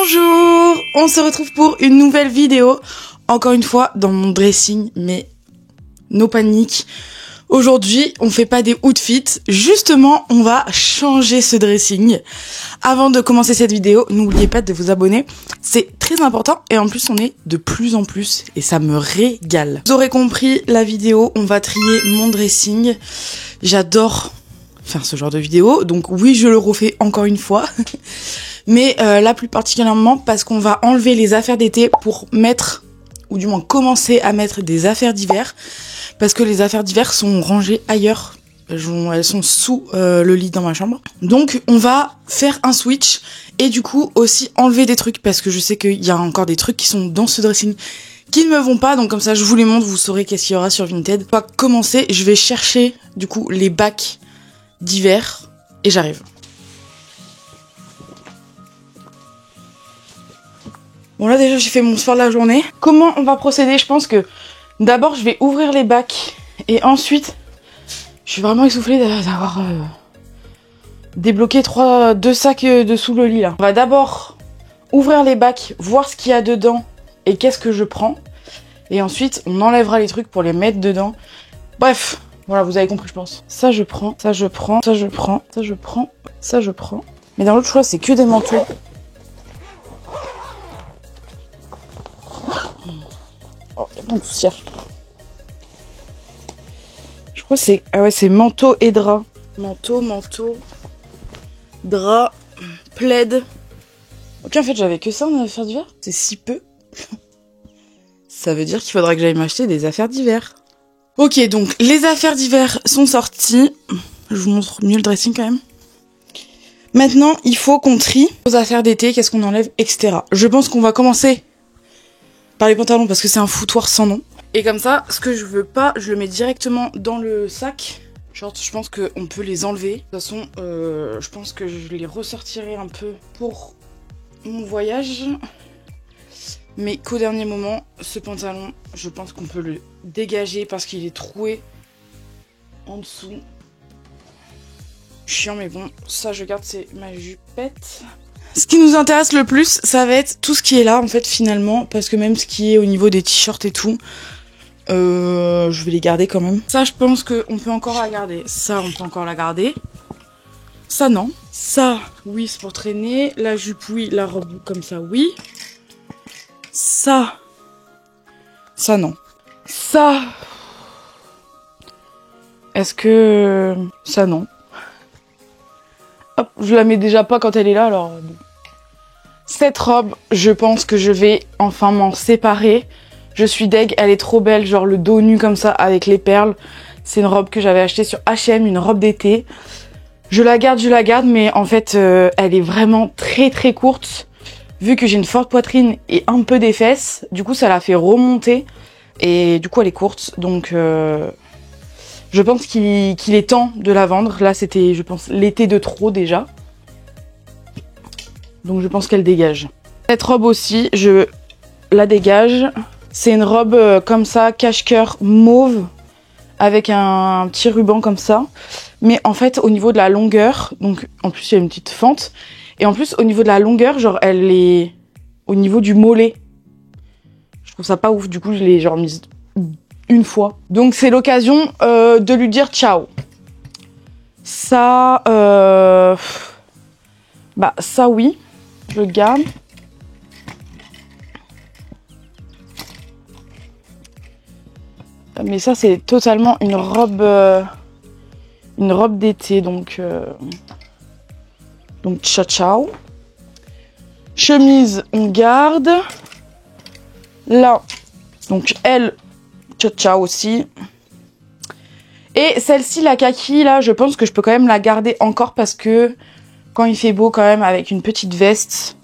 Bonjour, on se retrouve pour une nouvelle vidéo, encore une fois dans mon dressing, mais no panique. Aujourd'hui, on fait pas des outfits, justement, on va changer ce dressing. Avant de commencer cette vidéo, n'oubliez pas de vous abonner, c'est très important et en plus on est de plus en plus et ça me régale. Vous aurez compris la vidéo, on va trier mon dressing. J'adore faire ce genre de vidéo, donc oui, je le refais encore une fois. Mais là plus particulièrement parce qu'on va enlever les affaires d'été pour mettre, ou du moins commencer à mettre des affaires d'hiver. Parce que les affaires d'hiver sont rangées ailleurs. Elles sont sous le lit dans ma chambre. Donc on va faire un switch et du coup aussi enlever des trucs. Parce que je sais qu'il y a encore des trucs qui sont dans ce dressing qui ne me vont pas. Donc comme ça je vous les montre, vous saurez qu'est-ce qu'il y aura sur Vinted. On va commencer, je vais chercher du coup les bacs d'hiver et j'arrive. Bon là déjà j'ai fait mon sport de la journée. Comment on va procéder? Je pense que d'abord je vais ouvrir les bacs et ensuite je suis vraiment essoufflée d'avoir débloqué 2 sacs dessous le lit là. On va d'abord ouvrir les bacs, voir ce qu'il y a dedans et qu'est-ce que je prends. Et ensuite on enlèvera les trucs pour les mettre dedans. Bref, voilà, vous avez compris je pense. Ça je prends, ça je prends, ça je prends, ça je prends, ça je prends. Mais dans l'autre choix c'est que des manteaux. Oh, il y a plein de poussière. Je crois que c'est... Ah ouais, c'est manteau et drap. Manteau, drap, plaid. Ok, en fait, j'avais que ça en affaires d'hiver. C'est si peu. Ça veut dire qu'il faudra que j'aille m'acheter des affaires d'hiver. Ok, donc les affaires d'hiver sont sorties. Je vous montre mieux le dressing quand même. Maintenant, il faut qu'on trie aux affaires d'été, qu'est-ce qu'on enlève, etc. Je pense qu'on va commencer par les pantalons parce que c'est un foutoir sans nom. Et comme ça, ce que je veux pas, je le mets directement dans le sac. Genre, je pense qu'on peut les enlever. De toute façon, je pense que je les ressortirai un peu pour mon voyage. Mais qu'au dernier moment, ce pantalon, je pense qu'on peut le dégager parce qu'il est troué en dessous. Chiant, mais bon, ça je garde, c'est ma jupette. Ce qui nous intéresse le plus, ça va être tout ce qui est là, en fait, finalement. Parce que même ce qui est au niveau des t-shirts et tout, je vais les garder quand même. Ça, je pense qu'on peut encore la garder. Ça, on peut encore la garder. Ça, non. Ça, oui, c'est pour traîner. La jupe, oui. La robe, comme ça, oui. Ça, non. Ça, est-ce que... Ça, non. Hop, je la mets déjà pas quand elle est là, alors... Cette robe, je pense que je vais enfin m'en séparer. Je suis deg, elle est trop belle, genre le dos nu comme ça avec les perles. C'est une robe que j'avais achetée sur H&M, une robe d'été. Je la garde, mais en fait, elle est vraiment très très courte. Vu que j'ai une forte poitrine et un peu des fesses, du coup ça la fait remonter. Et du coup elle est courte, donc je pense qu'il est temps de la vendre. Là c'était, je pense, l'été de trop déjà. Donc je pense qu'elle dégage. Cette robe aussi, je la dégage. C'est une robe comme ça, cache-cœur mauve, avec un petit ruban comme ça. Mais en fait, au niveau de la longueur, donc en plus il y a une petite fente. Et en plus, au niveau de la longueur, genre elle est au niveau du mollet. Je trouve ça pas ouf, du coup je l'ai genre mise une fois. Donc c'est l'occasion de lui dire ciao. Ça, bah ça oui. Je le garde. Mais ça, c'est totalement une robe d'été, donc ciao ciao. Chemise, on garde. Là, donc elle, ciao ciao aussi. Et celle-ci, la kaki, là, je pense que je peux quand même la garder encore parce que quand il fait beau quand même avec une petite veste,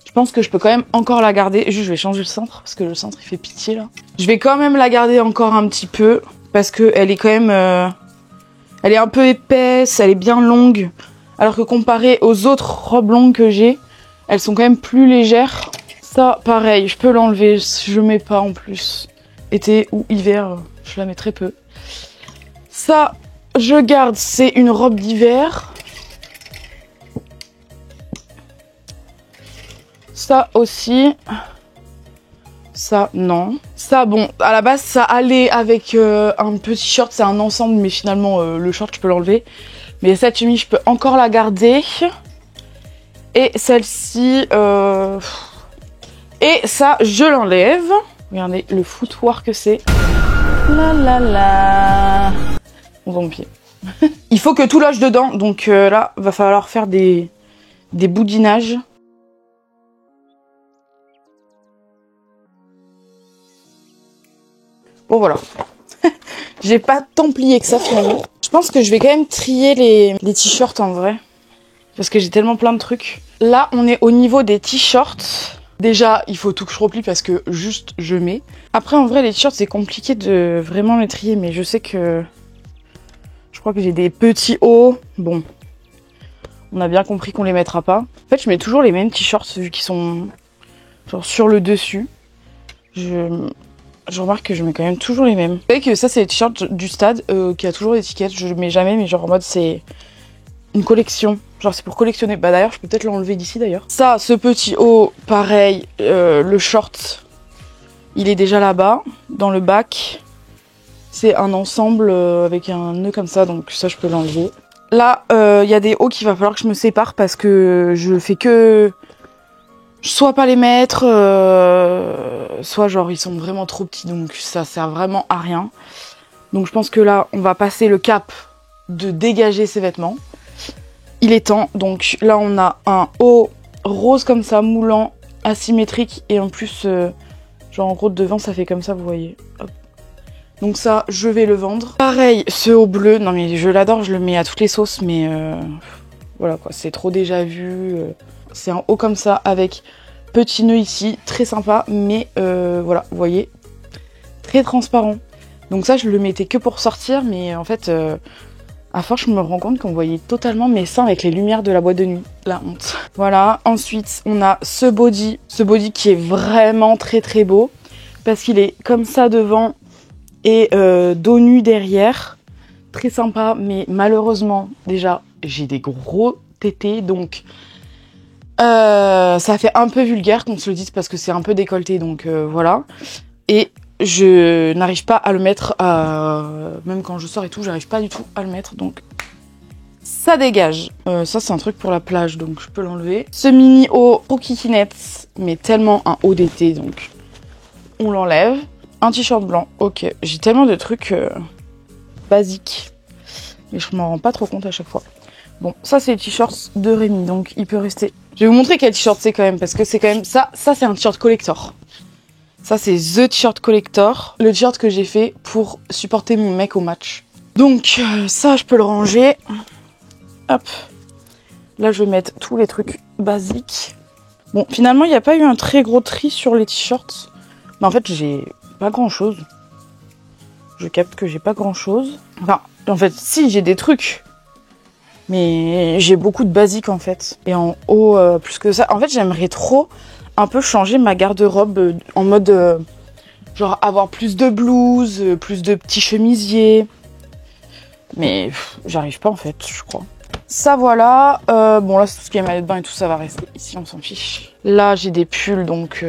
je pense que je peux quand même encore la garder. Juste, je vais changer le centre parce que le centre il fait pitié là. Je vais quand même la garder encore un petit peu parce que elle est quand même, elle est un peu épaisse, elle est bien longue. Alors que comparé aux autres robes longues que j'ai, elles sont quand même plus légères. Ça, pareil, je peux l'enlever, je mets pas en plus. Été ou hiver, je la mets très peu. Ça, je garde, c'est une robe d'hiver. Ça aussi. Ça, non. Ça, bon, à la base, ça allait avec un petit short, c'est un ensemble, mais finalement, le short, je peux l'enlever. Mais cette chemise, je peux encore la garder. Et celle-ci, et ça, je l'enlève. Regardez le foutoir que c'est. La la la. On va en pied. Il faut que tout loge dedans, donc là, va falloir faire des boudinages. Bon voilà, j'ai pas tant plié que ça finalement. Je pense que je vais quand même trier les t-shirts en vrai. Parce que j'ai tellement plein de trucs. Là, on est au niveau des t-shirts. Déjà, il faut tout que je replie parce que juste je mets. Après, en vrai, les t-shirts, c'est compliqué de vraiment les trier. Mais je sais que... Je crois que j'ai des petits hauts. Bon, on a bien compris qu'on les mettra pas. En fait, je mets toujours les mêmes t-shirts vu qu'ils sont genre sur le dessus. Je remarque que je mets quand même toujours les mêmes. Vous savez que ça, c'est les t-shirts du stade qui a toujours l'étiquette. Je le mets jamais, mais genre en mode c'est une collection. Genre c'est pour collectionner. Bah d'ailleurs, je peux peut-être l'enlever d'ici d'ailleurs. Ça, ce petit haut, pareil, le short, il est déjà là-bas, dans le bac. C'est un ensemble avec un nœud comme ça, donc ça, je peux l'enlever. Là, il y a des hauts qu'il va falloir que je me sépare parce que je fais que... soit pas les mettre, soit genre ils sont vraiment trop petits, donc ça sert vraiment à rien. Donc je pense que là, on va passer le cap de dégager ces vêtements. Il est temps, donc là on a un haut rose comme ça, moulant, asymétrique, et en plus, genre en gros devant ça fait comme ça, vous voyez. Hop. Donc ça, je vais le vendre. Pareil, ce haut bleu, non mais je l'adore, je le mets à toutes les sauces, mais voilà quoi, c'est trop déjà vu. C'est un haut comme ça avec petit nœud ici, très sympa, mais voilà, vous voyez, très transparent. Donc ça, je le mettais que pour sortir, mais en fait, à force, je me rends compte qu'on voyait totalement mes seins avec les lumières de la boîte de nuit. La honte. Voilà, ensuite, on a ce body qui est vraiment très très beau, parce qu'il est comme ça devant et dos nu derrière. Très sympa, mais malheureusement, déjà, j'ai des gros tétés, donc... ça fait un peu vulgaire qu'on se le dise parce que c'est un peu décolleté, donc voilà. Et je n'arrive pas à le mettre, même quand je sors et tout, j'arrive pas du tout à le mettre, donc ça dégage. Ça c'est un truc pour la plage, donc je peux l'enlever. Ce mini haut pour kikinette, mais tellement un haut d'été, donc on l'enlève. Un t-shirt blanc, ok. J'ai tellement de trucs basiques, mais je m'en rends pas trop compte à chaque fois. Bon, ça c'est le t-shirt de Rémi, donc il peut rester. Je vais vous montrer quel t-shirt c'est quand même, parce que c'est quand même ça c'est un t-shirt collector. Ça c'est the t-shirt collector, le t-shirt que j'ai fait pour supporter mon mec au match. Donc ça je peux le ranger. Hop. Là je vais mettre tous les trucs basiques. Bon, finalement il n'y a pas eu un très gros tri sur les t-shirts. Mais en fait j'ai pas grand chose. Je capte que j'ai pas grand chose. Enfin, en fait si, j'ai des trucs. Mais j'ai beaucoup de basiques en fait. Et en haut, plus que ça. En fait, j'aimerais trop un peu changer ma garde-robe en mode... genre avoir plus de blouses, plus de petits chemisiers. Mais j'arrive pas en fait, je crois. Ça voilà. Bon là, c'est tout ce qui est maillot de bain et tout, ça va rester ici, on s'en fiche. Là, j'ai des pulls, donc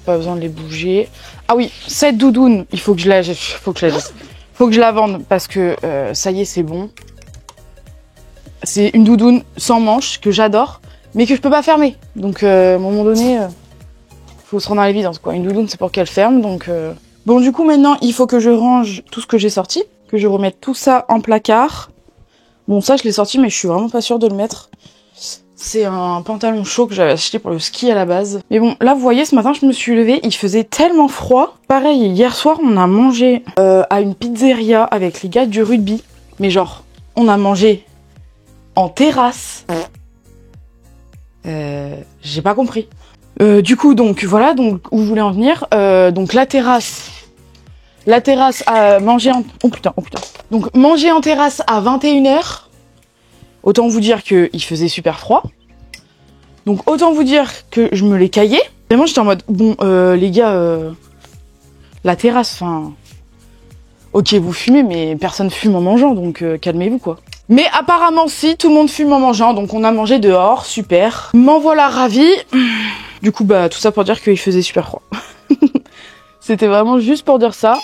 pas besoin de les bouger. Ah oui, cette doudoune, il faut que je la jette. Faut que je la vende parce que ça y est, c'est bon. C'est une doudoune sans manches que j'adore, mais que je peux pas fermer. Donc à un moment donné, faut se rendre à l'évidence quoi. Une doudoune c'est pour qu'elle ferme. Donc bon du coup maintenant il faut que je range tout ce que j'ai sorti, que je remette tout ça en placard. Bon ça je l'ai sorti mais je suis vraiment pas sûre de le mettre. C'est un pantalon chaud que j'avais acheté pour le ski à la base. Mais bon là vous voyez ce matin je me suis levée, il faisait tellement froid. Pareil hier soir on a mangé à une pizzeria avec les gars du rugby. Mais genre on a mangé en terrasse. J'ai pas compris. Du coup, donc voilà, donc où je voulais en venir. Donc la terrasse à manger en... Oh putain. Donc manger en terrasse à 21h. Autant vous dire qu'il faisait super froid. Donc autant vous dire que je me l'ai caillé. Vraiment, j'étais en mode, bon, les gars, la terrasse, enfin... Ok, vous fumez, mais personne fume en mangeant, donc calmez-vous, quoi. Mais apparemment, si, tout le monde fume en mangeant, donc on a mangé dehors, super. M'en voilà ravie. Du coup, bah, tout ça pour dire qu'il faisait super froid. C'était vraiment juste pour dire ça.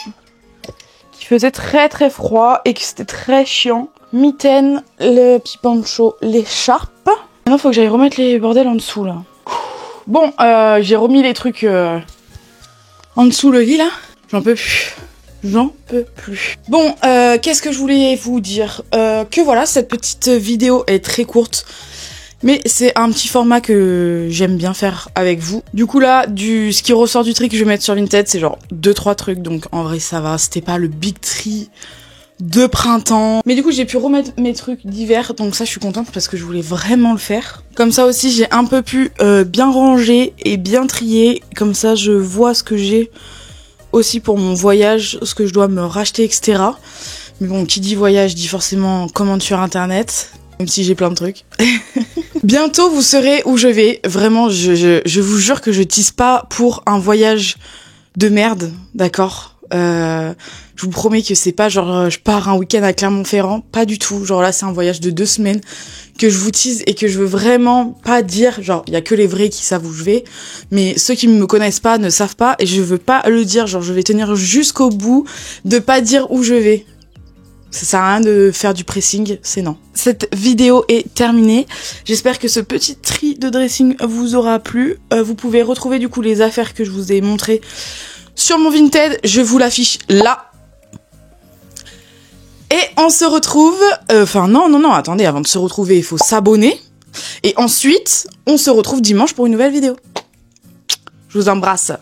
Qu'il faisait très très froid et que c'était très chiant. Mitaine, le petit poncho, l'écharpe. Maintenant, faut que j'aille remettre les bordels en dessous, là. Bon, j'ai remis les trucs en dessous le lit, là. J'en peux plus. J'en peux plus. Bon, qu'est-ce que je voulais vous dire que voilà, cette petite vidéo est très courte. Mais c'est un petit format que j'aime bien faire avec vous. Du coup là, ce qui ressort du tri que je vais mettre sur Vinted, c'est genre 2-3 trucs. Donc en vrai ça va, c'était pas le big tri de printemps. Mais du coup j'ai pu remettre mes trucs d'hiver. Donc ça je suis contente parce que je voulais vraiment le faire. Comme ça aussi j'ai un peu pu bien ranger et bien trier. Comme ça je vois ce que j'ai aussi pour mon voyage, ce que je dois me racheter, etc. Mais bon, qui dit voyage dit forcément commande sur internet. Même si j'ai plein de trucs. Bientôt, vous saurez où je vais. Vraiment, je vous jure que je tease pas pour un voyage de merde, d'accord ? Je vous promets que c'est pas genre je pars un week-end à Clermont-Ferrand, pas du tout. Genre là, c'est un voyage de 2 semaines que je vous tease et que je veux vraiment pas dire. Genre, il y a que les vrais qui savent où je vais, mais ceux qui me connaissent pas ne savent pas et je veux pas le dire. Genre, je vais tenir jusqu'au bout de pas dire où je vais. Ça sert à rien de faire du pressing, c'est non. Cette vidéo est terminée. J'espère que ce petit tri de dressing vous aura plu. Vous pouvez retrouver du coup les affaires que je vous ai montrées sur mon Vinted. Je vous l'affiche là. Et on se retrouve... Enfin non, attendez, avant de se retrouver, il faut s'abonner. Et ensuite, on se retrouve dimanche pour une nouvelle vidéo. Je vous embrasse.